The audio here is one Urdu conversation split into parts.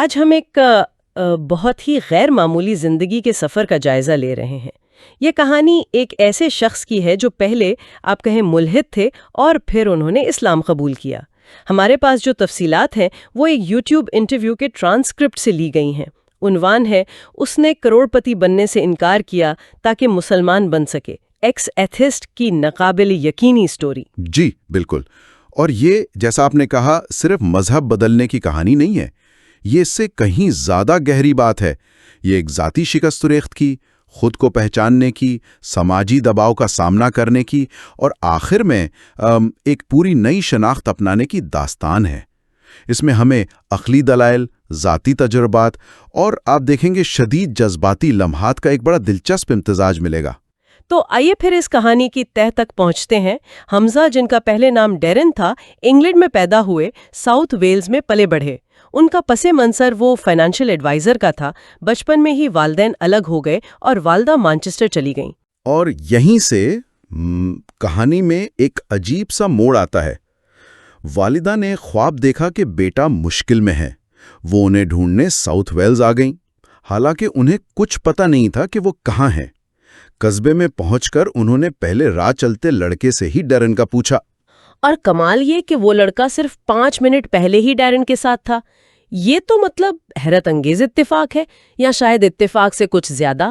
آج ہم ایک بہت ہی غیر معمولی زندگی کے سفر کا جائزہ لے رہے ہیں۔ یہ کہانی ایک ایسے شخص کی ہے جو پہلے آپ کہیں ملحد تھے اور پھر انہوں نے اسلام قبول کیا۔ ہمارے پاس جو تفصیلات ہیں وہ ایک یوٹیوب انٹرویو کے ٹرانسکرپٹ سے لی گئی ہیں۔ عنوان ہے اس نے کروڑ پتی بننے سے انکار کیا تاکہ مسلمان بن سکے، ایکس ایتھسٹ کی ناقابل یقینی سٹوری۔ جی بالکل، اور یہ جیسا آپ نے کہا صرف مذہب بدلنے کی کہانی نہیں ہے، یہ اس سے کہیں زیادہ گہری بات ہے۔ یہ ایک ذاتی شکست ریخت کی، خود کو پہچاننے کی، سماجی دباؤ کا سامنا کرنے کی، اور آخر میں ایک پوری نئی شناخت اپنانے کی داستان ہے۔ اس میں ہمیں عقلی دلائل، ذاتی تجربات اور آپ دیکھیں گے شدید جذباتی لمحات کا ایک بڑا دلچسپ امتزاج ملے گا۔ تو آئیے پھر اس کہانی کی تہ تک پہنچتے ہیں۔ حمزہ، جن کا پہلے نام ڈیرن تھا، انگلینڈ میں پیدا ہوئے، ساؤتھ ویلز میں پلے بڑھے۔ ان کا پس منظر وہ فائنینشیل ایڈوائزر کا تھا۔ بچپن میں ہی والدین الگ ہو گئے اور والدہ مانچسٹر چلی گئیں۔ اور یہیں سے کہانی میں ایک عجیب سا موڑ آتا ہے۔ والدہ نے خواب دیکھا کہ بیٹا مشکل میں ہے، وہ انہیں ڈھونڈنے ساؤتھ ویلز آ گئیں، حالانکہ انہیں کچھ پتہ نہیں تھا کہ وہ کہاں ہیں۔ قصبے میں پہنچ کر انہوں نے پہلے راہ چلتے لڑکے سے ہی ڈیرن کا پوچھا، اور کمال یہ کہ وہ لڑکا صرف 5 منٹ پہلے ہی ڈیرن کے ساتھ تھا۔ یہ تو مطلب حیرت انگیز اتفاق ہے، یا شاید اتفاق سے کچھ زیادہ۔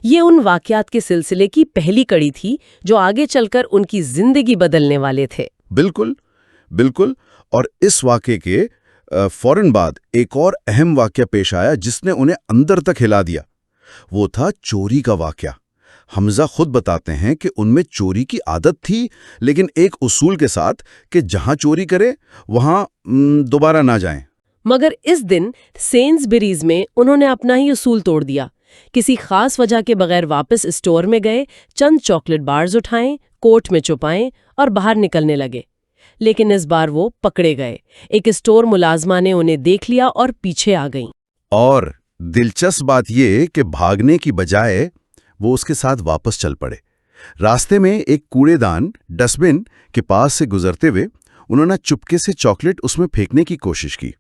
یہ ان واقعات کے سلسلے کی پہلی کڑی تھی جو آگے چل کر ان کی زندگی بدلنے والے تھے۔ بالکل بالکل، اور اس واقعے کے فوراً بعد ایک اور اہم واقعہ پیش آیا جس نے انہیں اندر تک ہلا دیا۔ وہ تھا چوری کا واقعہ۔ حمزہ خود بتاتے ہیں کہ ان میں چوری کی عادت تھی، لیکن ایک اصول کے ساتھ کہ جہاں چوری کرے وہاں دوبارہ نہ جائیں۔ مگر اس دن سینزبریز میں انہوں نے اپنا ہی اصول توڑ دیا۔ کسی خاص وجہ کے بغیر واپس اسٹور میں گئے، چند چاکلیٹ بارز اٹھائیں، کوٹ میں چھپائیں اور باہر نکلنے لگے۔ لیکن اس بار وہ پکڑے گئے۔ ایک اسٹور ملازمہ نے انہیں دیکھ لیا اور پیچھے آ گئیں۔ اور دلچسپ بات یہ کہ بھاگنے کی بجائے وہ اس کے ساتھ واپس چل پڑے۔ راستے میں ایک کوڑے دان ڈسٹ بن کے پاس سے گزرتے ہوئے انہوں نے چپکے سے چاکلیٹ اس میں پھینکنے کی کوشش کی،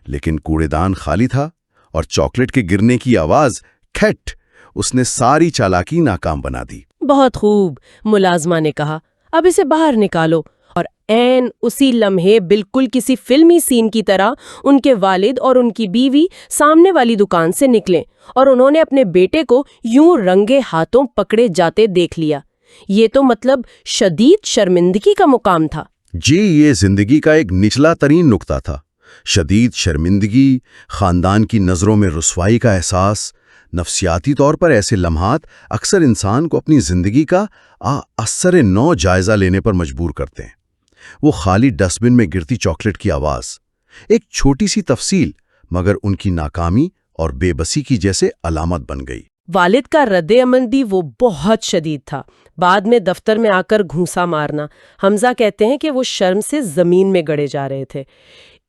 لیکن کوڑے دان خالی تھا اور چاکلیٹ کے گرنے کی آواز کھٹ اس نے ساری چالاکی ناکام بنا دی۔ بہت خوب، ملازمہ نے کہا، اب اسے باہر نکالو۔ اور عین اسی لمحے بالکل کسی فلمی سین کی طرح ان کے والد اور ان کی بیوی سامنے والی دکان سے نکلے اور انہوں نے اپنے بیٹے کو یوں رنگے ہاتھوں پکڑے جاتے دیکھ لیا۔ یہ تو مطلب شدید شرمندگی کا مقام تھا۔ جی، یہ زندگی کا ایک نچلا ترین نقطہ تھا۔ شدید شرمندگی، خاندان کی نظروں میں رسوائی کا احساس۔ نفسیاتی طور پر ایسے لمحات اکثر انسان کو اپنی زندگی کا اثر نو جائزہ لینے پر مجبور کرتے ہیں۔ وہ خالی ڈسٹ بن میں گرتی چاکلیٹ کی آواز، ایک چھوٹی سی تفصیل، مگر ان کی ناکامی اور بے بسی کی جیسے علامت بن گئی۔ والد کا رد عمل بھی وہ بہت شدید تھا۔ بعد میں دفتر میں آ کر گھونسا مارنا۔ حمزہ کہتے ہیں کہ وہ شرم سے زمین میں گڑے جا رہے تھے۔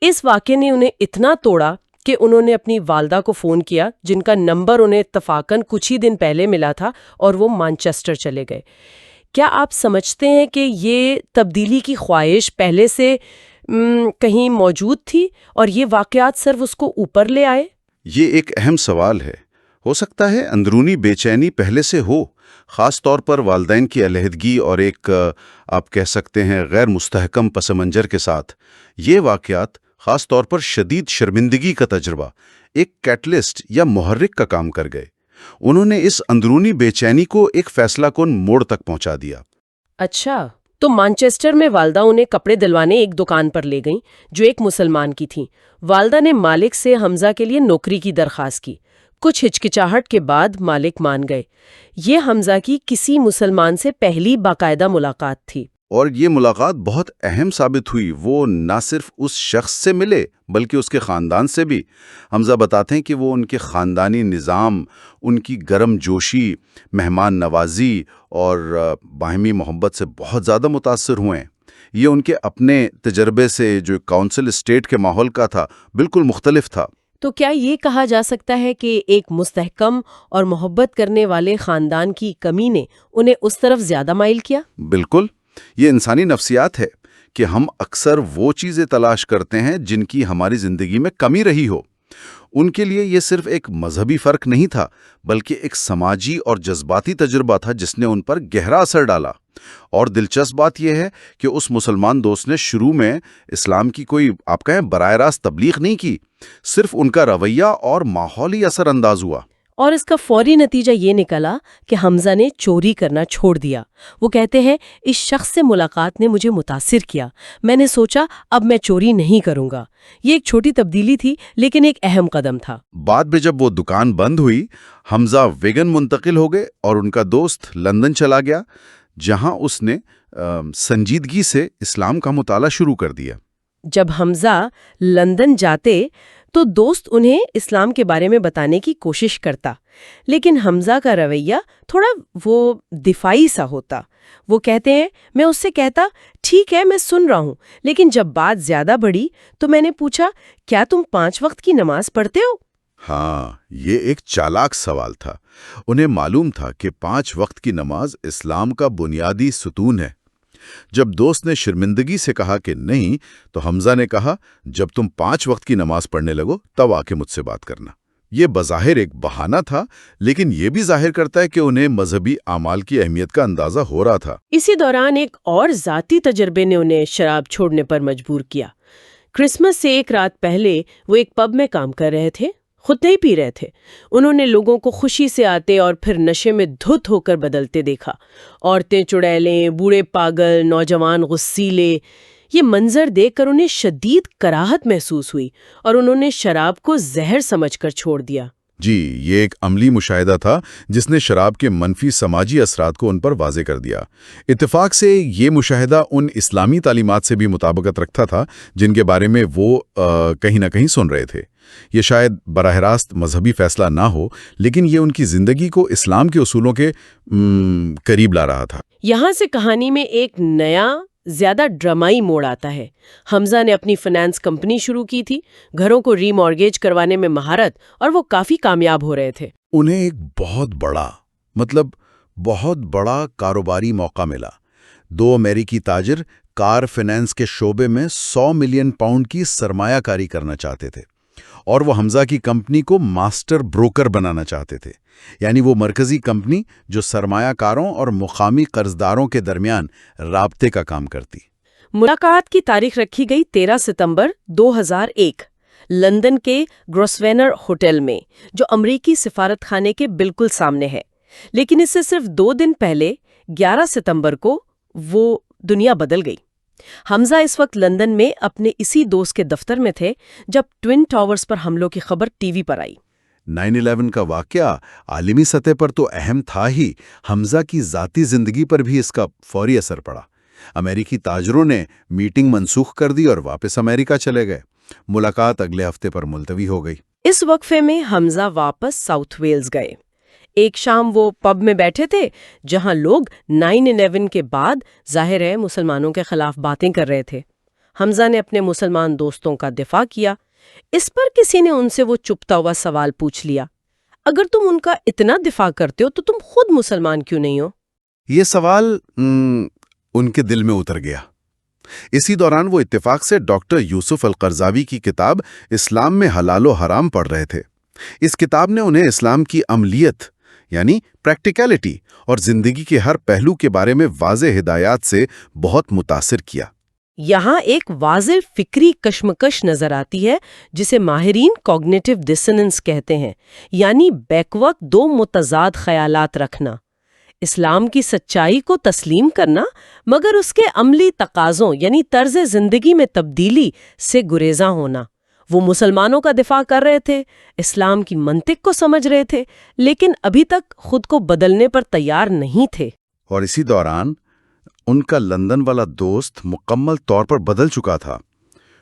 اس واقعے نے انہیں اتنا توڑا کہ انہوں نے اپنی والدہ کو فون کیا، جن کا نمبر انہیں اتفاقاً کچھ ہی دن پہلے ملا تھا، اور وہ مانچسٹر چلے گئے۔ کیا آپ سمجھتے ہیں کہ یہ تبدیلی کی خواہش پہلے سے کہیں موجود تھی اور یہ واقعات صرف اس کو اوپر لے آئے؟ یہ ایک اہم سوال ہے۔ ہو سکتا ہے اندرونی بے چینی پہلے سے ہو، خاص طور پر والدین کی علیحدگی اور ایک آپ کہہ سکتے ہیں غیر مستحکم پس منظر کے ساتھ۔ یہ واقعات خاص طور پر شدید شرمندگی کا تجربہ ایک کیٹلسٹ یا محرک کا کام کر گئے۔ انہوں نے اس اندرونی بے چینی کو ایک فیصلہ کن موڑ تک پہنچا دیا۔ اچھا، تو مانچسٹر میں والدہ انہیں کپڑے دلوانے ایک دکان پر لے گئیں جو ایک مسلمان کی تھی۔ والدہ نے مالک سے حمزہ کے لیے نوکری کی درخواست کی۔ کچھ ہچکچاہٹ کے بعد مالک مان گئے۔ یہ حمزہ کی کسی مسلمان سے پہلی باقاعدہ ملاقات تھی۔ اور یہ ملاقات بہت اہم ثابت ہوئی۔ وہ نہ صرف اس شخص سے ملے بلکہ اس کے خاندان سے بھی۔ حمزہ بتاتے ہیں کہ وہ ان کے خاندانی نظام، ان کی گرم جوشی، مہمان نوازی اور باہمی محبت سے بہت زیادہ متاثر ہوئے ہیں۔ یہ ان کے اپنے تجربے سے جو کاؤنسل اسٹیٹ کے ماحول کا تھا بالکل مختلف تھا۔ تو کیا یہ کہا جا سکتا ہے کہ ایک مستحکم اور محبت کرنے والے خاندان کی کمی نے انہیں اس طرف زیادہ مائل کیا؟ بالکل، یہ انسانی نفسیات ہے کہ ہم اکثر وہ چیزیں تلاش کرتے ہیں جن کی ہماری زندگی میں کمی رہی ہو۔ ان کے لیے یہ صرف ایک مذہبی فرق نہیں تھا بلکہ ایک سماجی اور جذباتی تجربہ تھا جس نے ان پر گہرا اثر ڈالا۔ اور دلچسپ بات یہ ہے کہ اس مسلمان دوست نے شروع میں اسلام کی کوئی آپ کہیں براہ راست تبلیغ نہیں کی، صرف ان کا رویہ اور ماحول ہی اثر انداز ہوا۔ اور اس کا فوری نتیجہ یہ نکلا کہ حمزہ نے چوری کرنا چھوڑ دیا۔ وہ کہتے ہیں اس شخص سے ملاقات نے مجھے متاثر کیا، میں نے سوچا اب میں چوری نہیں کروں گا۔ یہ ایک چھوٹی تبدیلی تھی لیکن ایک اہم قدم تھا۔ بعد میں جب وہ دکان بند ہوئی، حمزہ ویگن منتقل ہو گئے اور ان کا دوست لندن چلا گیا، جہاں اس نے سنجیدگی سے اسلام کا مطالعہ شروع کر دیا۔ جب حمزہ لندن جاتے تو دوست انہیں اسلام کے بارے میں بتانے کی کوشش کرتا، لیکن حمزہ کا رویہ تھوڑا وہ دفاعی سا ہوتا۔ وہ کہتے ہیں میں اس سے کہتا ٹھیک ہے میں سن رہا ہوں، لیکن جب بات زیادہ بڑھی تو میں نے پوچھا کیا تم 5 وقت کی نماز پڑھتے ہو؟ ہاں، یہ ایک چالاک سوال تھا۔ انہیں معلوم تھا کہ 5 وقت کی نماز اسلام کا بنیادی ستون ہے۔ جب دوست نے شرمندگی سے کہا کہ نہیں، تو حمزہ نے کہا جب تم 5 وقت کی نماز پڑھنے لگو تب آ کے مجھ سے بات کرنا۔ یہ بظاہر ایک بہانہ تھا، لیکن یہ بھی ظاہر کرتا ہے کہ انہیں مذہبی اعمال کی اہمیت کا اندازہ ہو رہا تھا۔ اسی دوران ایک اور ذاتی تجربے نے انہیں شراب چھوڑنے پر مجبور کیا۔ کرسمس سے ایک رات پہلے وہ ایک پب میں کام کر رہے تھے، خود نہیں پی رہے تھے۔ انہوں نے لوگوں کو خوشی سے آتے اور پھر نشے میں دھت ہو کر بدلتے دیکھا۔ عورتیں چڑیلیں، بوڑھے پاگل، نوجوان غصیلے۔ یہ منظر دیکھ کر انہیں شدید کراہت محسوس ہوئی اور انہوں نے شراب کو زہر سمجھ کر چھوڑ دیا۔ جی، یہ ایک عملی مشاہدہ تھا جس نے شراب کے منفی سماجی اثرات کو ان پر واضح کر دیا۔ اتفاق سے یہ مشاہدہ ان اسلامی تعلیمات سے بھی مطابقت رکھتا تھا جن کے بارے میں وہ کہیں نہ کہیں سن رہے تھے۔ یہ شاید براہ راست مذہبی فیصلہ نہ ہو، لیکن یہ ان کی زندگی کو اسلام کے اصولوں کے قریب لا رہا تھا۔ یہاں سے کہانی میں ایک نیا زیادہ ڈرامائی موڑ آتا ہے۔ حمزہ نے اپنی فنانس کمپنی شروع کی تھی، گھروں کو ری مارگیج کروانے میں مہارت، اور وہ کافی کامیاب ہو رہے تھے۔ انہیں ایک بہت بڑا کاروباری موقع ملا۔ 2 امریکی تاجر کار فنانس کے شعبے میں 100 ملین پاؤنڈ کی سرمایہ کاری کرنا چاہتے تھے، اور وہ حمزہ کی کمپنی کو ماسٹر بروکر بنانا چاہتے تھے، یعنی وہ مرکزی کمپنی جو سرمایہ کاروں اور مقامی قرضداروں کے درمیان رابطے کا کام کرتی۔ ملاقات کی تاریخ رکھی گئی 13 ستمبر 2001 لندن کے گروسوینر ہوٹل میں، جو امریکی سفارت خانے کے بالکل سامنے ہے۔ لیکن اس سے صرف 2 دن پہلے 11 ستمبر کو وہ دنیا بدل گئی۔ حمزہ اس وقت لندن میں اپنے اسی دوست کے دفتر میں تھے جب ٹوین ٹاورز پر حملوں کی خبر ٹی وی پر آئی۔ 9/11 کا واقعہ عالمی سطح پر تو اہم تھا ہی، حمزہ کی ذاتی زندگی پر بھی اس کا فوری اثر پڑا۔ امریکی تاجروں نے میٹنگ منسوخ کر دی اور واپس امریکہ چلے گئے۔ ملاقات اگلے ہفتے پر ملتوی ہو گئی۔ اس وقفے میں حمزہ واپس ساؤتھ ویلز گئے۔ ایک شام وہ پب میں بیٹھے تھے جہاں لوگ 9/11 کے بعد ظاہر ہے مسلمانوں کے خلاف باتیں کر رہے تھے۔ حمزہ نے اپنے مسلمان دوستوں کا دفاع کیا۔ اس پر کسی نے ان سے وہ چپتا ہوا سوال پوچھ لیا، اگر تم ان کا اتنا دفاع کرتے ہو تو تم خود مسلمان کیوں نہیں ہو؟ یہ سوال ان کے دل میں اتر گیا۔ اسی دوران وہ اتفاق سے ڈاکٹر یوسف القرضاوی کی کتاب اسلام میں حلال و حرام پڑھ رہے تھے۔ اس کتاب نے انہیں اسلام کی عملیت یعنی پریکٹیکلٹی اور زندگی کے ہر پہلو کے بارے میں واضح ہدایات سے بہت متاثر کیا۔ یہاں ایک واضح فکری کشمکش نظر آتی ہے جسے ماہرین کوگنیٹو ڈسوننس کہتے ہیں، یعنی بیک وقت 2 متضاد خیالات رکھنا، اسلام کی سچائی کو تسلیم کرنا مگر اس کے عملی تقاضوں یعنی طرز زندگی میں تبدیلی سے گریزاں ہونا۔ وہ مسلمانوں کا دفاع کر رہے تھے، اسلام کی منطق کو سمجھ رہے تھے، لیکن ابھی تک خود کو بدلنے پر تیار نہیں تھے۔ اور اسی دوران ان کا لندن والا دوست مکمل طور پر بدل چکا تھا۔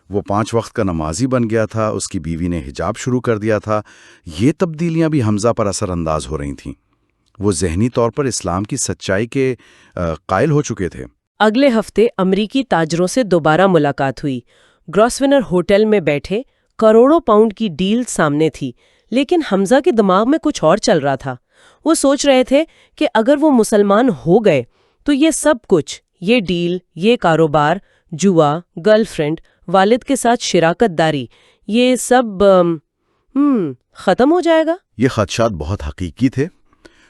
وہ 5 وقت کا نمازی بن گیا تھا، اس کی بیوی نے حجاب شروع کر دیا تھا۔ یہ تبدیلیاں بھی حمزہ پر اثر انداز ہو رہی تھیں۔ وہ ذہنی طور پر اسلام کی سچائی کے قائل ہو چکے تھے۔ اگلے ہفتے امریکی تاجروں سے دوبارہ ملاقات ہوئی۔ گروسوینر ہوٹل میں بیٹھے، کروڑوں پاؤنڈ کی ڈیل سامنے تھی، لیکن حمزہ کے دماغ میں کچھ اور چل رہا تھا۔ وہ سوچ رہے تھے کہ اگر وہ مسلمان ہو گئے تو یہ سب کچھ، یہ ڈیل، یہ کاروبار، جوا، گرل فرینڈ، والد کے ساتھ شراکت داری، یہ سب ختم ہو جائے گا؟ یہ خدشات بہت حقیقی تھے،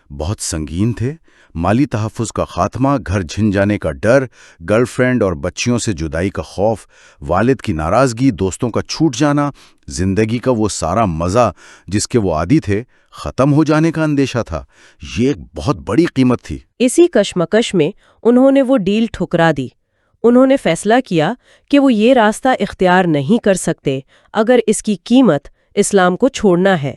بہت سنگین تھے۔ مالی تحفظ کا خاتمہ، گھر چھن جانے کا ڈر، گرل فرینڈ اور بچیوں سے جدائی کا خوف، والد کی ناراضگی، دوستوں کا چھوٹ جانا، زندگی کا وہ سارا مزہ جس کے وہ عادی تھے، ختم ہو جانے کا اندیشہ تھا۔ یہ ایک بہت بڑی قیمت تھی۔ اسی کشمکش میں انہوں نے وہ ڈیل ٹھکرا دی۔ انہوں نے فیصلہ کیا کہ وہ یہ راستہ اختیار نہیں کر سکتے اگر اس کی قیمت اسلام کو چھوڑنا ہے۔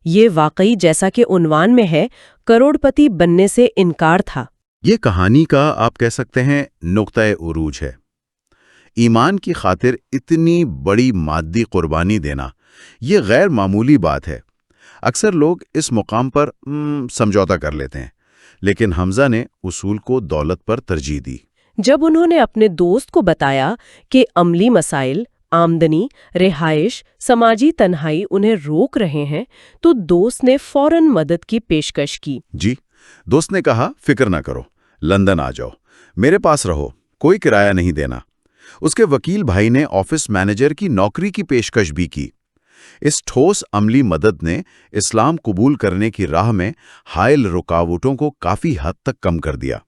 یہ واقعی جیسا کہ عنوان میں ہے، کروڑ پتی بننے سے انکار تھا۔ یہ کہانی کا آپ کہہ سکتے ہیں نقطۂ عروج ہے۔ ایمان کی خاطر اتنی بڑی مادی قربانی دینا یہ غیر معمولی بات ہے۔ اکثر لوگ اس مقام پر سمجھوتا کر لیتے ہیں، لیکن حمزہ نے اصول کو دولت پر ترجیح دی۔ جب انہوں نے اپنے دوست کو بتایا کہ عملی مسائل، آمدنی، رہائش، سماجی تنہائی انہیں روک رہے ہیں، تو دوست نے فوراً مدد کی پیشکش کی۔ جی، دوست نے کہا فکر نہ کرو، لندن آ جاؤ، میرے پاس رہو، کوئی کرایہ نہیں دینا۔ اس کے وکیل بھائی نے آفس مینیجر کی نوکری کی پیشکش بھی کی۔ اس ٹھوس عملی مدد نے اسلام قبول کرنے کی راہ میں حائل رکاوٹوں کو کافی حد تک کم کر دیا۔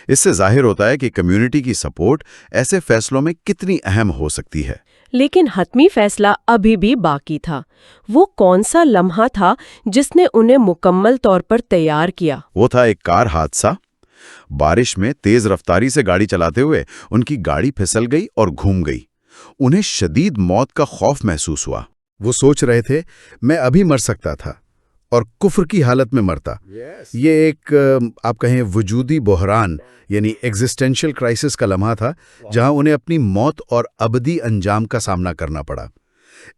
اس سے ظاہر ہوتا ہے کہ کمیونٹی کی سپورٹ ایسے فیصلوں میں کتنی اہم ہو سکتی ہے۔ لیکن حتمی فیصلہ ابھی بھی باقی تھا۔ وہ کون سا لمحہ تھا جس نے انہیں مکمل طور پر تیار کیا؟ وہ تھا ایک کار حادثہ۔ بارش میں تیز رفتاری سے گاڑی چلاتے ہوئے ان کی گاڑی پھسل گئی اور گھوم گئی۔ انہیں شدید موت کا خوف محسوس ہوا۔ وہ سوچ رہے تھے میں ابھی مر سکتا تھا اور کفر کی حالت میں مرتا۔ یہ ایک آپ کہیں وجودی بحران یعنی ایگزسٹینشل کرائسس کا لمحہ تھا، جہاں انہیں اپنی موت اور ابدی انجام کا سامنا کرنا پڑا۔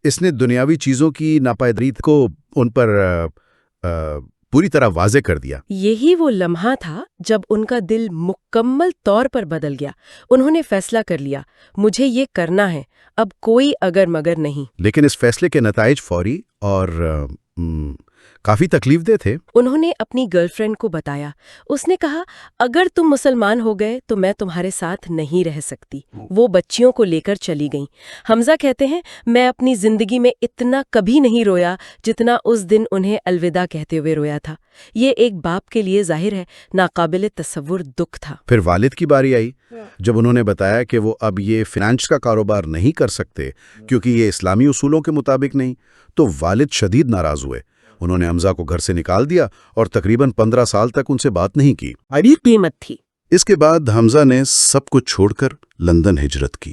اس نے دنیاوی چیزوں کی ناپائیداری کو ان پر پوری طرح واضح کر دیا۔ یہی وہ لمحہ تھا جب ان کا دل مکمل طور پر بدل گیا۔ انہوں نے فیصلہ کر لیا، مجھے یہ کرنا ہے، اب کوئی اگر مگر نہیں۔ لیکن اس فیصلے کے نتائج فوری اور کافی تکلیف دہ تھے۔ انہوں نے اپنی گرل فرینڈ کو بتایا۔ اس نے کہا، اگر تم مسلمان ہو گئے تو میں تمہارے ساتھ نہیں رہ سکتی۔ وہ بچیوں کو لے کر چلی گئیں۔ حمزہ کہتے ہیں، میں اپنی زندگی میں اتنا کبھی نہیں رویا جتنا اس دن انہیں الوداع کہتے ہوئے رویا تھا۔ یہ ایک باپ کے لیے ظاہر ہے ناقابل تصور دکھ تھا۔ پھر والد کی باری آئی۔ جب انہوں نے بتایا کہ وہ اب یہ فائنانس کا کاروبار نہیں کر سکتے کیونکہ یہ اسلامی اصولوں کے مطابق نہیں، تو والد شدید ناراض ہوئے۔ انہوں نے حمزہ کو گھر سے نکال دیا اور تقریباً 15 سال تک ان سے بات نہیں کی۔ بڑی قیمت تھی۔ اس کے بعد حمزہ نے سب کچھ چھوڑ کر لندن ہجرت کی۔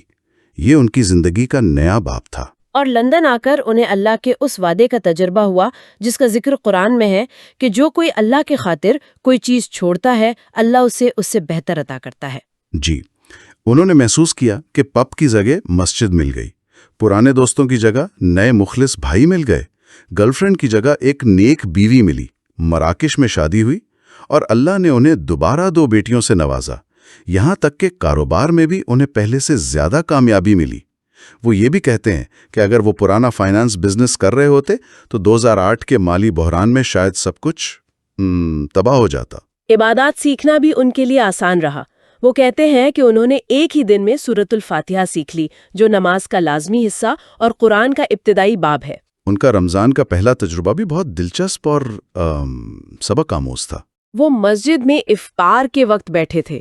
یہ ان کی زندگی کا نیا باب تھا۔ اور لندن آ کر انہیں اللہ کے اس وعدے کا تجربہ ہوا جس کا ذکر قرآن میں ہے کہ جو کوئی اللہ کی خاطر کوئی چیز چھوڑتا ہے، اللہ اسے اس سے بہتر عطا کرتا ہے۔ جی، انہوں نے محسوس کیا کہ پب کی جگہ مسجد مل گئی، پرانے دوستوں کی جگہ نئے مخلص بھائی مل گئے، گرل فرینڈ کی جگہ ایک نیک بیوی ملی، مراکش میں شادی ہوئی، اور اللہ نے انہیں دوبارہ 2 بیٹیوں سے نوازا۔ یہاں تک کہ کاروبار میں بھی انہیں پہلے سے زیادہ کامیابی ملی۔ وہ یہ بھی کہتے ہیں کہ اگر وہ پرانا فائنانس بزنس کر رہے ہوتے تو 2008 کے مالی بحران میں شاید سب کچھ تباہ ہو جاتا۔ عبادات سیکھنا بھی ان کے لیے آسان رہا۔ وہ کہتے ہیں کہ انہوں نے ایک ہی دن میں سورۃ الفاتحہ سیکھ لی، جو نماز کا لازمی حصہ اور قرآن کا ابتدائی باب ہے۔ ان کا رمضان کا پہلا تجربہ بھی بہت دلچسپ اور سبق آموز تھا۔ وہ مسجد میں افطار کے وقت بیٹھے تھے۔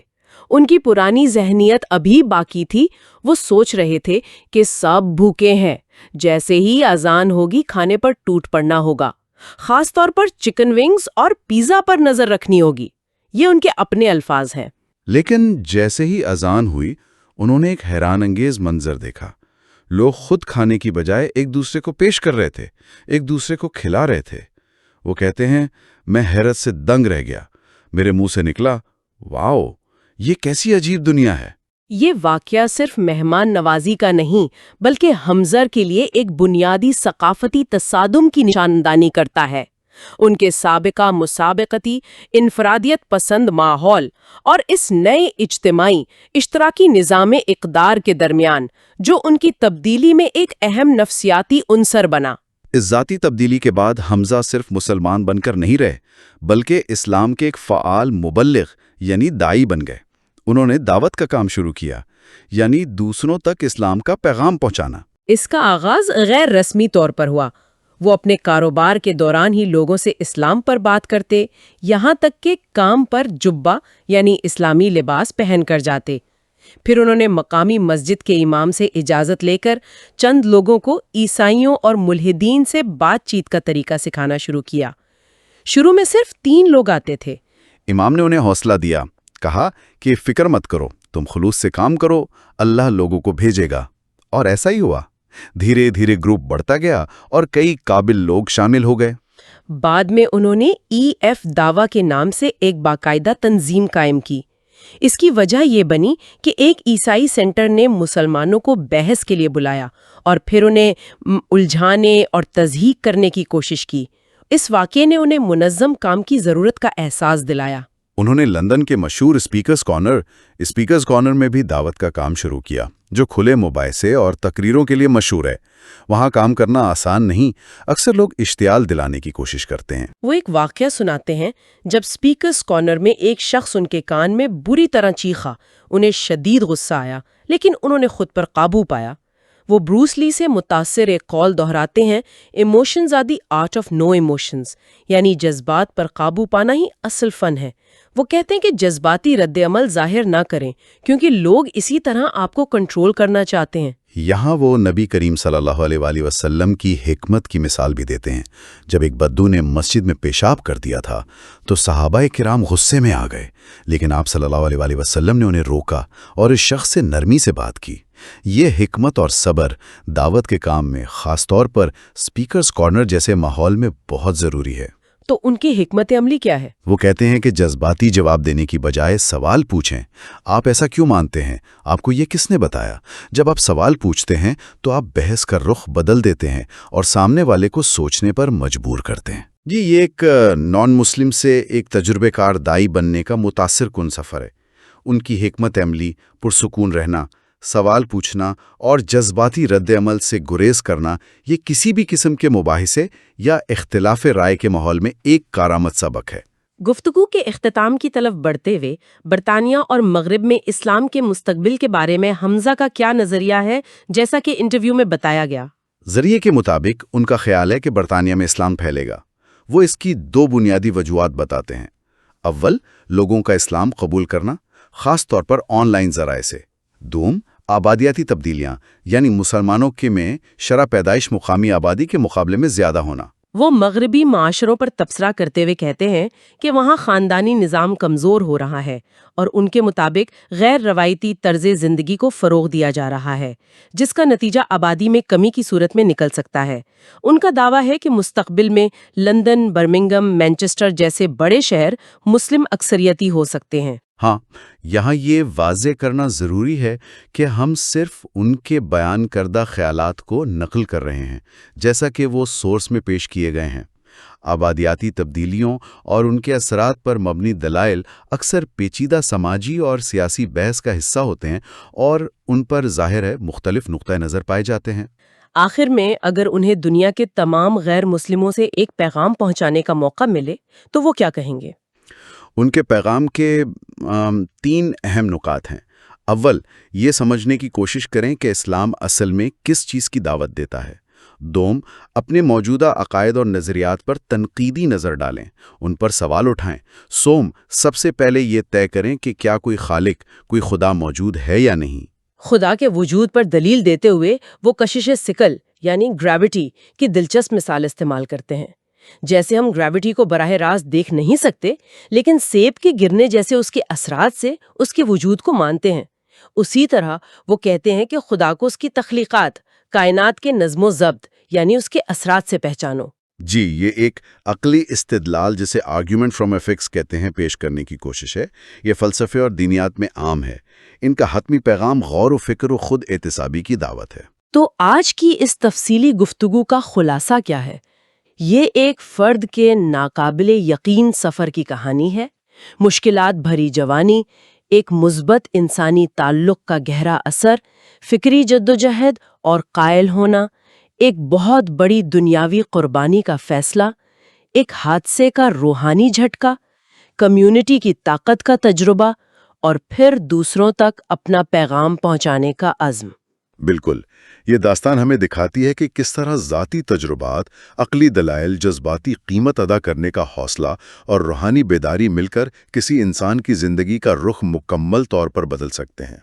ان کی پرانی ذہنیت ابھی باقی تھی۔ وہ سوچ رہے تھے کہ سب بھوکے ہیں، جیسے ہی اذان ہوگی کھانے پر ٹوٹ پڑنا ہوگا، خاص طور پر چکن ونگز اور پیزا پر نظر رکھنی ہوگی۔ یہ ان کے اپنے الفاظ ہیں۔ لیکن جیسے ہی اذان ہوئی، انہوں نے ایک حیران انگیز منظر دیکھا۔ لوگ خود کھانے کی بجائے ایک دوسرے کو پیش کر رہے تھے، ایک دوسرے کو کھلا رہے تھے۔ وہ کہتے ہیں، میں حیرت سے دنگ رہ گیا۔ میرے منہ سے نکلا، واؤ، یہ کیسی عجیب دنیا ہے۔ یہ واقعہ صرف مہمان نوازی کا نہیں بلکہ حمزہ کے لیے ایک بنیادی ثقافتی تصادم کی نشاندہی کرتا ہے۔ ان کے سابقہ مسابقتی، انفرادیت پسند ماحول اور اس نئے اجتماعی اشتراکی نظام اقدار کے درمیان جو ان کی تبدیلی میں ایک اہم نفسیاتی عنصر بنا۔ اس ذاتی تبدیلی کے بعد حمزہ صرف مسلمان بن کر نہیں رہے بلکہ اسلام کے ایک فعال مبلغ یعنی داعی بن گئے۔ انہوں نے دعوت کا کام شروع کیا، یعنی دوسروں تک اسلام کا پیغام پہنچانا۔ اس کا آغاز غیر رسمی طور پر ہوا۔ وہ اپنے کاروبار کے دوران ہی لوگوں سے اسلام پر بات کرتے، یہاں تک کہ کام پر جبہ یعنی اسلامی لباس پہن کر جاتے۔ پھر انہوں نے مقامی مسجد کے امام سے اجازت لے کر چند لوگوں کو عیسائیوں اور ملحدین سے بات چیت کا طریقہ سکھانا شروع کیا۔ شروع میں صرف 3 لوگ آتے تھے۔ امام نے انہیں حوصلہ دیا، کہا کہ فکر مت کرو، تم خلوص سے کام کرو، اللہ لوگوں کو بھیجے گا۔ اور ایسا ہی ہوا۔ دھیرے دھیرے گروپ بڑھتا گیا اور کئی قابل لوگ شامل ہو گئے۔ بعد میں انہوں نے EF دعویٰ کے نام سے ایک باقاعدہ تنظیم قائم کی۔ اس کی وجہ یہ بنی کہ ایک عیسائی سینٹر نے مسلمانوں کو بحث کے لیے بلایا اور پھر انہیں الجھانے اور تضحیق کرنے کی کوشش کی۔ اس واقعے نے انہیں منظم کام کی ضرورت کا احساس دلایا۔ انہوں نے لندن کے مشہور اسپیکرز کارنر میں بھی دعوت کا کام شروع کیا، جو کھلے مباحثے اور تقریروں کے لیے مشہور ہے۔ وہاں کام کرنا آسان نہیں، اکثر لوگ اشتعال دلانے کی کوشش کرتے ہیں۔ وہ ایک واقعہ سناتے ہیں، جب اسپیکرز کارنر میں ایک شخص ان کے کان میں بری طرح چیخا، انہیں شدید غصہ آیا، لیکن انہوں نے خود پر قابو پایا۔ وہ بروس لی سے متاثر ایک قول دہراتے ہیں، emotions are the art of no emotions, یعنی جذبات پر قابو پانا ہی اصل فن ہے۔ وہ کہتے ہیں کہ جذباتی رد عمل ظاہر نہ کریں، کیونکہ لوگ اسی طرح آپ کو کنٹرول کرنا چاہتے ہیں۔ یہاں وہ نبی کریم صلی اللہ علیہ وآلہ وسلم کی حکمت کی مثال بھی دیتے ہیں۔ جب ایک بدو نے مسجد میں پیشاب کر دیا تھا تو صحابہ کرام غصے میں آ گئے، لیکن آپ صلی اللہ علیہ وآلہ وسلم نے انہیں روکا اور اس شخص سے نرمی سے بات کی۔ یہ حکمت اور صبر دعوت کے کام میں، خاص طور پر اسپیکرز کارنر جیسے ماحول میں بہت ضروری ہے۔ تو ان کی حکمت عملی کیا ہے؟ وہ کہتے ہیں کہ جذباتی جواب دینے کی بجائے سوال پوچھیں۔ آپ ایسا کیوں مانتے ہیں؟ آپ کو یہ کس نے بتایا؟ جب آپ سوال پوچھتے ہیں تو آپ بحث کا رخ بدل دیتے ہیں اور سامنے والے کو سوچنے پر مجبور کرتے ہیں۔ جی، یہ ایک نان مسلم سے ایک تجربے کار دائی بننے کا متاثر کن سفر ہے۔ ان کی حکمت عملی، پرسکون رہنا، سوال پوچھنا اور جذباتی رد عمل سے گریز کرنا، یہ کسی بھی قسم کے مباحثے یا اختلاف رائے کے ماحول میں ایک کارآمد سبق ہے۔ گفتگو کے اختتام کی طرف بڑھتے ہوئے، برطانیہ اور مغرب میں اسلام کے مستقبل کے بارے میں حمزہ کا کیا نظریہ ہے، جیسا کہ انٹرویو میں بتایا گیا؟ ذریعے کے مطابق ان کا خیال ہے کہ برطانیہ میں اسلام پھیلے گا۔ وہ اس کی 2 بنیادی وجوہات بتاتے ہیں۔ اول، لوگوں کا اسلام قبول کرنا، خاص طور پر آن لائن ذرائع سے۔ دوم، آبادیاتی تبدیلیاں، یعنی مسلمانوں کے میں شرح پیدائش مقامی آبادی کے مقابلے میں زیادہ ہونا۔ وہ مغربی معاشروں پر تبصرہ کرتے ہوئے کہتے ہیں کہ وہاں خاندانی نظام کمزور ہو رہا ہے اور ان کے مطابق غیر روایتی طرز زندگی کو فروغ دیا جا رہا ہے، جس کا نتیجہ آبادی میں کمی کی صورت میں نکل سکتا ہے۔ ان کا دعویٰ ہے کہ مستقبل میں لندن، برمنگھم، مانچسٹر جیسے بڑے شہر مسلم اکثریتی ہو سکتے ہیں۔ ہاں، یہاں یہ واضح کرنا ضروری ہے کہ ہم صرف ان کے بیان کردہ خیالات کو نقل کر رہے ہیں، جیسا کہ وہ سورس میں پیش کیے گئے ہیں۔ آبادیاتی تبدیلیوں اور ان کے اثرات پر مبنی دلائل اکثر پیچیدہ سماجی اور سیاسی بحث کا حصہ ہوتے ہیں اور ان پر ظاہر ہے مختلف نقطۂ نظر پائے جاتے ہیں۔ آخر میں اگر انہیں دنیا کے تمام غیر مسلموں سے ایک پیغام پہنچانے کا موقع ملے تو وہ کیا کہیں گے؟ ان کے پیغام کے 3 اہم نکات ہیں۔ اول، یہ سمجھنے کی کوشش کریں کہ اسلام اصل میں کس چیز کی دعوت دیتا ہے۔ دوم، اپنے موجودہ عقائد اور نظریات پر تنقیدی نظر ڈالیں، ان پر سوال اٹھائیں۔ سوم، سب سے پہلے یہ طے کریں کہ کیا کوئی خالق، کوئی خدا موجود ہے یا نہیں۔ خدا کے وجود پر دلیل دیتے ہوئے وہ کشش ثقل یعنی گریوٹی کی دلچسپ مثال استعمال کرتے ہیں۔ جیسے ہم گریوٹی کو براہ راست دیکھ نہیں سکتے، لیکن سیب کے گرنے جیسے اس کے اثرات سے اس کے وجود کو مانتے ہیں، اسی طرح وہ کہتے ہیں کہ خدا کو اس کی تخلیقات، کائنات کے نظم و ضبط یعنی اس کے اثرات سے پہچانو۔ جی، یہ ایک عقلی استدلال جسے آرگیومنٹ فرام ایفکٹس کہتے ہیں پیش کرنے کی کوشش ہے۔ یہ فلسفے اور دینیات میں عام ہے۔ ان کا حتمی پیغام غور و فکر و خود احتسابی کی دعوت ہے۔ تو آج کی اس تفصیلی گفتگو کا خلاصہ کیا ہے؟ یہ ایک فرد کے ناقابل یقین سفر کی کہانی ہے۔ مشکلات بھری جوانی، ایک مثبت انسانی تعلق کا گہرا اثر، فکری جدوجہد اور قائل ہونا، ایک بہت بڑی دنیاوی قربانی کا فیصلہ، ایک حادثے کا روحانی جھٹکا، کمیونٹی کی طاقت کا تجربہ اور پھر دوسروں تک اپنا پیغام پہنچانے کا عزم۔ بالکل، یہ داستان ہمیں دکھاتی ہے کہ کس طرح ذاتی تجربات، عقلی دلائل، جذباتی قیمت ادا کرنے کا حوصلہ اور روحانی بیداری مل کر کسی انسان کی زندگی کا رخ مکمل طور پر بدل سکتے ہیں۔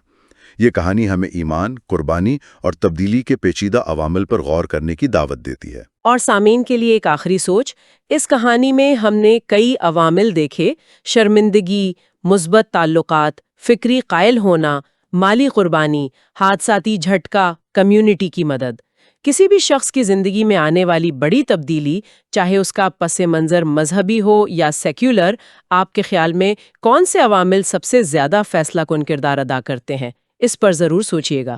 یہ کہانی ہمیں ایمان، قربانی اور تبدیلی کے پیچیدہ عوامل پر غور کرنے کی دعوت دیتی ہے۔ اور سامعین کے لیے ایک آخری سوچ، اس کہانی میں ہم نے کئی عوامل دیکھے: شرمندگی، مثبت تعلقات، فکری قائل ہونا، مالی قربانی، حادثاتی جھٹکا، کمیونٹی کی مدد۔ کسی بھی شخص کی زندگی میں آنے والی بڑی تبدیلی، چاہے اس کا پس منظر مذہبی ہو یا سیکولر، آپ کے خیال میں کون سے عوامل سب سے زیادہ فیصلہ کن کردار ادا کرتے ہیں؟ اس پر ضرور سوچیے گا۔